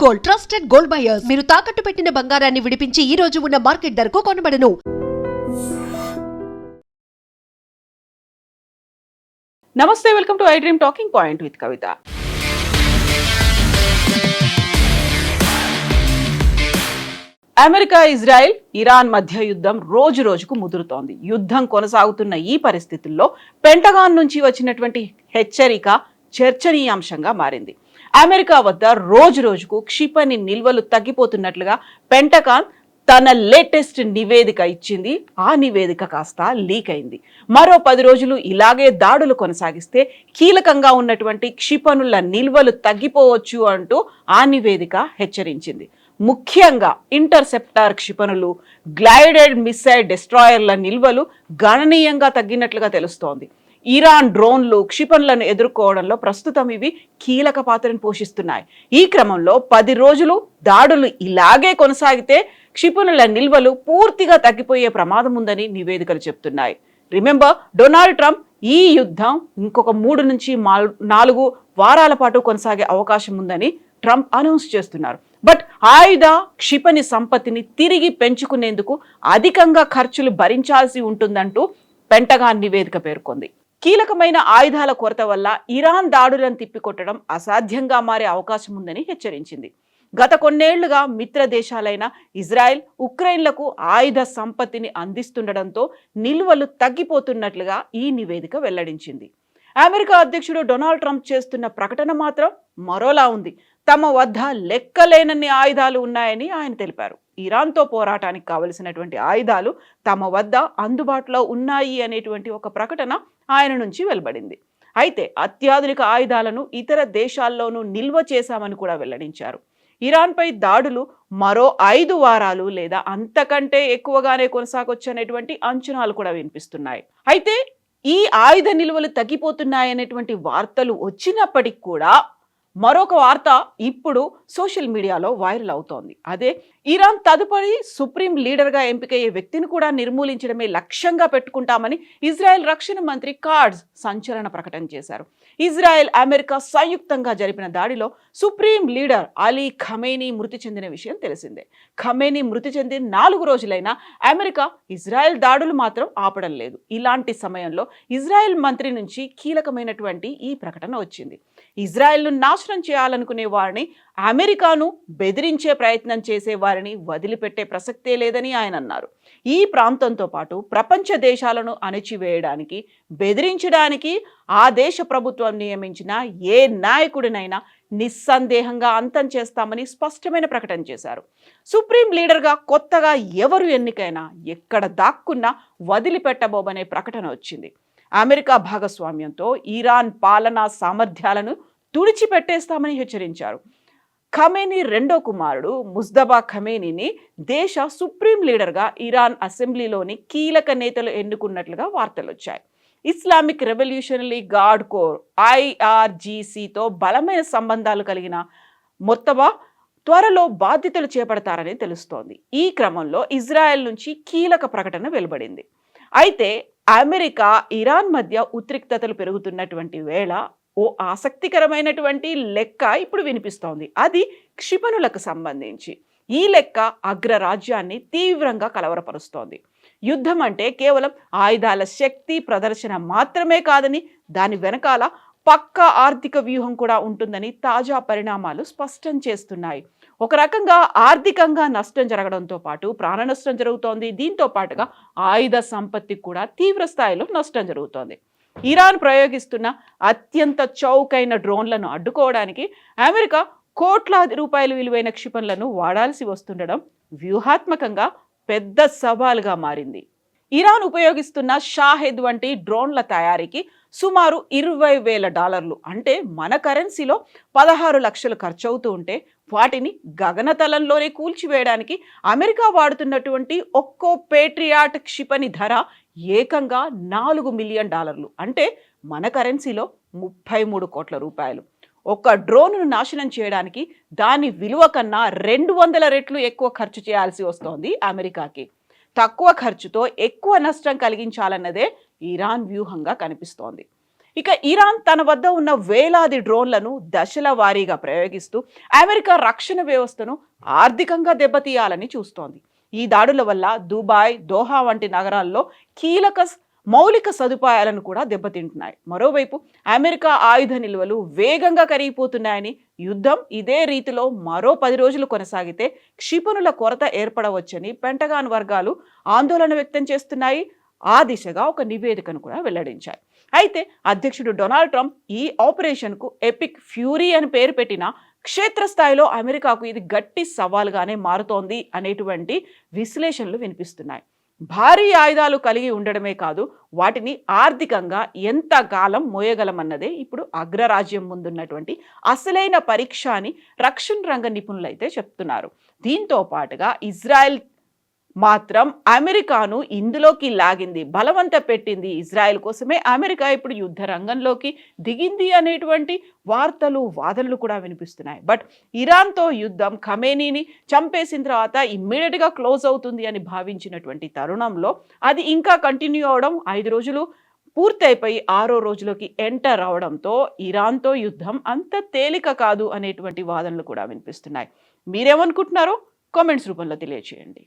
Gold, trusted gold buyers. మీరు తాకట్టు పెట్టిన బంగారాన్ని విడిపించి ఈ రోజు ఉన్న మార్కెట్ ధరకు కొనబడను. నమస్తే, welcome to I dream talking point with Kavitha. America, Israel, Iran మధ్య యుద్ధం రోజు రోజుకు ముదురుతోంది. యుద్ధం కొనసాగుతున్న ఈ పరిస్థితుల్లో పెంటగాన్ నుంచి వచ్చినటువంటి హెచ్చరిక చర్చనీయాంశంగా మారింది. అమెరికా వద్ద రోజు రోజుకు క్షిపణి నిల్వలు తగ్గిపోతున్నట్లుగా పెంటగాన్ తన లేటెస్ట్ నివేదిక ఇచ్చింది. ఆ నివేదిక కాస్త లీక్ అయింది. మరో 10 రోజులు ఇలాగే దాడులు కొనసాగిస్తే కీలకంగా ఉన్నటువంటి క్షిపణుల నిల్వలు తగ్గిపోవచ్చు అంటూ ఆ నివేదిక హెచ్చరించింది. ముఖ్యంగా ఇంటర్సెప్టార్ క్షిపణులు, గ్లైడెడ్ మిస్సైల్ డెస్ట్రాయర్ల నిల్వలు గణనీయంగా తగ్గినట్లుగా తెలుస్తోంది. ఇరాన్ డ్రోన్లు క్షిపణులను ఎదుర్కోవడంలో ప్రస్తుతం ఇవి కీలక పాత్రను పోషిస్తున్నాయి. ఈ క్రమంలో 10 రోజులు దాడులు ఇలాగే కొనసాగితే క్షిపణుల నిల్వలు పూర్తిగా తగ్గిపోయే ప్రమాదం ఉందని నివేదికలు చెప్తున్నాయి. రిమెంబర్, డొనాల్డ్ ట్రంప్ ఈ యుద్ధం ఇంకొక 3 నుంచి 4 వారాల పాటు కొనసాగే అవకాశం ఉందని ట్రంప్ అనౌన్స్ చేస్తున్నారు. బట్ ఆయుధ క్షిపణి సంపత్తిని తిరిగి పెంచుకునేందుకు అధికంగా ఖర్చులు భరించాల్సి ఉంటుందంటూ పెంటగాన్ నివేదిక పేర్కొంది. కీలకమైన ఆయుధాల కొరత వల్ల ఇరాన్ దాడులను తిప్పికొట్టడం అసాధ్యంగా మారే అవకాశం ఉందని హెచ్చరించింది. గత కొన్నేళ్లుగా మిత్ర దేశాలైన ఇజ్రాయెల్, ఉక్రెయిన్లకు ఆయుధ సంపత్తిని అందిస్తుండటంతో నిల్వలు తగ్గిపోతున్నట్లుగా ఈ నివేదిక వెల్లడించింది. అమెరికా అధ్యక్షుడు డొనాల్డ్ ట్రంప్ చేస్తున్న ప్రకటన మాత్రం మరోలా ఉంది. తమ వద్ద లెక్కలేనన్ని ఆయుధాలు ఉన్నాయని ఆయన తెలిపారు. ఇరాన్తో పోరాటానికి కావలసినటువంటి ఆయుధాలు తమ వద్ద అందుబాటులో ఉన్నాయి అనేటువంటి ఒక ప్రకటన ఆయన నుంచి వెలువడింది. అయితే అత్యాధునిక ఆయుధాలను ఇతర దేశాల్లోనూ నిల్వ చేశామని కూడా వెల్లడించారు. ఇరాన్పై దాడులు మరో 5 వారాలు లేదా అంతకంటే ఎక్కువగానే కొనసాగొచ్చనేటువంటి అంచనాలు కూడా వినిపిస్తున్నాయి. అయితే ఈ ఆయుధ నిల్వలు తగ్గిపోతున్నాయనేటువంటి వార్తలు వచ్చినప్పటికీ కూడా మరొక వార్త ఇప్పుడు సోషల్ మీడియాలో వైరల్ అవుతోంది. అదే ఇరాన్ తదుపరి సుప్రీం లీడర్గా ఎంపికయ్యే వ్యక్తిని కూడా నిర్మూలించడమే లక్ష్యంగా పెట్టుకుంటామని ఇజ్రాయెల్ రక్షణ మంత్రి కాట్జ్ సంచలన ప్రకటన చేశారు. ఇజ్రాయెల్, అమెరికా సంయుక్తంగా జరిపిన దాడిలో సుప్రీం లీడర్ అలీ ఖమేనీ మృతి చెందిన విషయం తెలిసిందే. ఖమేనీ మృతి చెంది 4 రోజులైనా అమెరికా, ఇజ్రాయెల్ దాడులు మాత్రం ఆపడం లేదు. ఇలాంటి సమయంలో ఇజ్రాయెల్ మంత్రి నుంచి కీలకమైనటువంటి ఈ ప్రకటన వచ్చింది. ఇజ్రాయెల్ను నాశనం చేయాలనుకునే వారిని, అమెరికాను బెదిరించే ప్రయత్నం చేసే వారిని వదిలిపెట్టే ప్రసక్తే లేదని ఆయన అన్నారు. ఈ ప్రాంతంతో పాటు ప్రపంచ దేశాలను అణచివేయడానికి, బెదిరించడానికి ఆ దేశ ప్రభుత్వం నియమించిన ఏ నాయకుడినైనా నిస్సందేహంగా అంతం చేస్తామని స్పష్టమైన ప్రకటన చేశారు. సుప్రీం లీడర్గా కొత్తగా ఎవరు ఎన్నికైనా, ఎక్కడ దాక్కున్నా వదిలిపెట్టబోమనే ప్రకటన వచ్చింది. అమెరికా భాగస్వామ్యంతో ఇరాన్ పాలనా సామర్థ్యాలను తుడిచిపెట్టేస్తామని హెచ్చరించారు. ఖమేనీ రెండో కుమారుడు ముజ్తబా ఖమేనీని దేశ సుప్రీం లీడర్గా ఇరాన్ అసెంబ్లీలోని కీలక నేతలు ఎన్నుకున్నట్లుగా వార్తలు వచ్చాయి. ఇస్లామిక్ రెవల్యూషనరీ గార్డ్ కోర్ IRGCతో బలమైన సంబంధాలు కలిగిన ముజ్తబా త్వరలో బాధ్యతలు చేపడతారని తెలుస్తోంది. ఈ క్రమంలో ఇజ్రాయెల్ నుంచి కీలక ప్రకటన వెలువడింది. అయితే అమెరికా, ఇరాన్ మధ్య ఉద్రిక్తతలు పెరుగుతున్నటువంటి వేళ ఓ ఆసక్తికరమైనటువంటి లెక్క ఇప్పుడు వినిపిస్తోంది. అది క్షిపణులకు సంబంధించి. ఈ లెక్క అగ్రరాజ్యాన్ని తీవ్రంగా కలవరపరుస్తోంది. యుద్ధం అంటే కేవలం ఆయుధాల శక్తి ప్రదర్శన మాత్రమే కాదని, దాని వెనకాల పక్కా ఆర్థిక వ్యూహం కూడా ఉంటుందని తాజా పరిణామాలు స్పష్టం చేస్తున్నాయి. ఒక రకంగా ఆర్థికంగా నష్టం జరగడంతో పాటు ప్రాణ నష్టం జరుగుతోంది. దీంతో పాటుగా ఆయుధ సంపత్తికి కూడా తీవ్ర స్థాయిలో నష్టం జరుగుతోంది. ఇరాన్ ప్రయోగిస్తున్న అత్యంత చౌకైన డ్రోన్లను అడ్డుకోవడానికి అమెరికా కోట్లాది రూపాయల విలువైన క్షిపణులను వాడాల్సి వస్తుండడం వ్యూహాత్మకంగా పెద్ద సవాలుగా మారింది. ఇరాన్ ఉపయోగిస్తున్న షాహెద్ వంటి డ్రోన్ల తయారీకి సుమారు $20,000 అంటే మన కరెన్సీలో 16 లక్షలు ఖర్చు అవుతూ ఉంటే, వాటిని గగనతలంలోనే కూల్చివేయడానికి అమెరికా వాడుతున్నటువంటి ఒక్కో పేట్రియాట్ క్షిపణి ధర ఏకంగా $4 మిలియన్ అంటే మన కరెన్సీలో 33 కోట్ల రూపాయలు. ఒక డ్రోన్ను నాశనం చేయడానికి దాని విలువ కన్నా 200 రెట్లు ఎక్కువ ఖర్చు చేయాల్సి వస్తోంది అమెరికాకి. తక్కువ ఖర్చుతో ఎక్కువ నష్టం కలిగించాలన్నదే ఇరాన్ వ్యూహంగా కనిపిస్తోంది. ఇక ఇరాన్ తన వద్ద ఉన్న వేలాది డ్రోన్లను దశల వారీగా ప్రయోగిస్తూ అమెరికా రక్షణ వ్యవస్థను ఆర్థికంగా దెబ్బతీయాలని చూస్తోంది. ఈ దాడుల వల్ల దుబాయ్, దోహా వంటి నగరాల్లో కీలక మౌలిక సదుపాయాలను కూడా దెబ్బతింటున్నాయి. మరోవైపు అమెరికా ఆయుధ నిల్వలు వేగంగా కరిగిపోతున్నాయని, యుద్ధం ఇదే రీతిలో మరో 10 రోజులు కొనసాగితే క్షిపణుల కొరత ఏర్పడవచ్చని పెంటగాన్ వర్గాలు ఆందోళన వ్యక్తం చేస్తున్నాయి. ఆ దిశగా ఒక నివేదికను కూడా వెల్లడించాయి. అయితే అధ్యక్షుడు డొనాల్డ్ ట్రంప్ ఈ ఆపరేషన్కు ఎపిక్ ఫ్యూరీ అని పేరు పెట్టిన క్షేత్రస్థాయిలో అమెరికాకు ఇది గట్టి సవాల్గానే మారుతోంది అనేటువంటి విశ్లేషణలు వినిపిస్తున్నాయి. భారీ ఆయుధాలు కలిగి ఉండడమే కాదు, వాటిని ఆర్థికంగా ఎంత కాలం మోయగలమన్నదే ఇప్పుడు అగ్రరాజ్యం ముందున్నటువంటి అసలైన పరీక్ష అని రక్షణ రంగ నిపుణులు అయితే చెప్తున్నారు. దీంతో పాటుగా ఇజ్రాయెల్ మాత్రం అమెరికాను ఇందులోకి లాగింది, బలవంత పెట్టింది. ఇజ్రాయెల్ కోసమే అమెరికా ఇప్పుడు యుద్ధ రంగంలోకి దిగింది అనేటువంటి వార్తలు, వాదనలు కూడా వినిపిస్తున్నాయి. బట్ ఇరాన్తో యుద్ధం ఖమేనీని చంపేసిన తర్వాత ఇమ్మీడియట్గా క్లోజ్ అవుతుంది అని భావించినటువంటి తరుణంలో అది ఇంకా కంటిన్యూ అవడం, 5 రోజులు పూర్తయిపోయి 6వ రోజులోకి ఎంటర్ అవడంతో ఇరాన్తో యుద్ధం అంత తేలిక కాదు అనేటువంటి వాదనలు కూడా వినిపిస్తున్నాయి. మీరేమనుకుంటున్నారో కామెంట్స్ రూపంలో తెలియజేయండి.